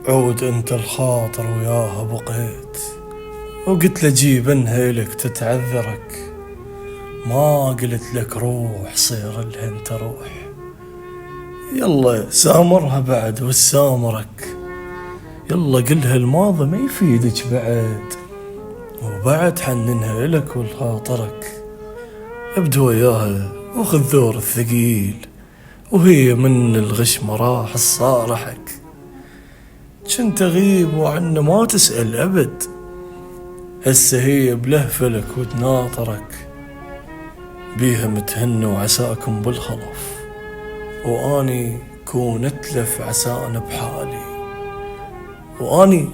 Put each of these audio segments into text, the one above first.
عود انت الخاطر وياها بقيت، وقلت له جيب انهيلك تتعذرك، ما قلت لك روح صير لها انت روح. يلا سامرها بعد وسامرك، يلا قلها الماضي ما يفيدك بعد، وبعد حننها لك والخاطرك. ابدو وياها وخذ ذور الثقيل، وهي من الغش ما راح تصارحك. كنت اغيب وعنه ما تسأل ابد، هسه هي بلهفلك وتناطرك. بيها متهنى وعساكم بالخلف، واني كون اتلف عسانا بحالي. واني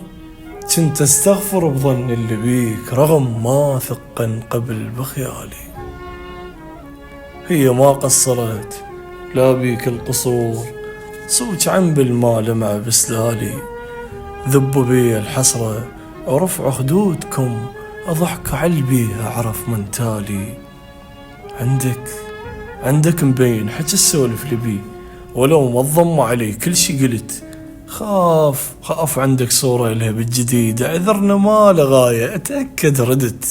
كنت استغفر بظن اللي بيك رغم ما ثقن قبل بخيالي. هي ما قصرت لا بيك القصور، صوت عن بالمال مع بسلالي. ذبوا بي الحسرة ورفعوا خدودكم، اضحك عالبيها اعرف من تالي. عندك مبين حج السولف لبي، ولو ما تضم علي كل شي قلت. خاف عندك صورة لها بالجديد، عذرنا ما لغاية اتأكد ردت.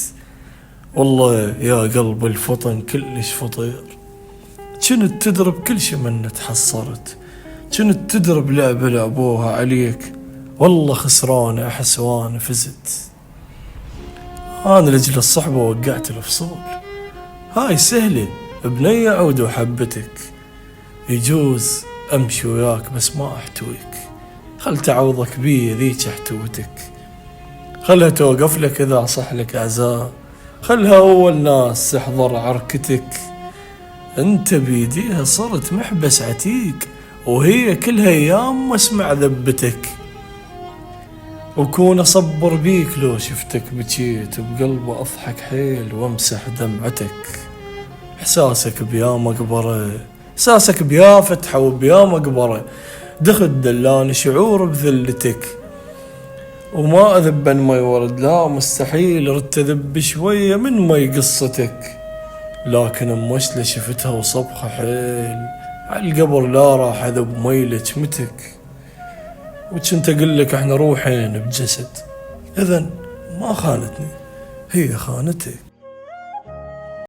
والله يا قلب الفطن كلش فطير، كنت تدرب كل شي من تحصرت، كنت تدرب لعبة لعبوها عليك، والله خسران احس وانا فزت. انا لجل الصحبة وقعت الفصول، هاي سهلة بنية عود وحبتك. يجوز امشي وياك بس ما احتويك، خل تعوضك بي ذيك احتوتك. خلها توقف لك اذا صح لك عزاء، خلها اول ناس تحضر عركتك. انت بيديها صرت محبس عتيق، وهي كلها ايام اسمع ذبتك. وكون اصبر بيك لو شفتك بجيت، بقلبي اضحك حيل وامسح دمعتك. احساسك بيا مقبرة، احساسك بيا فتحة وبيا مقبرة، دخل دلاني شعور بذلتك. وما اذبن ما يورد، لا مستحيل ردت اذب شوية من مي قصتك. لكن مشلة شفتها وصبخة حيل، عالقبر لا راح اذب مي لجمتك. وكنت اقول لك احنا روحين بجسد، اذن ما خانتني، هي خانتك.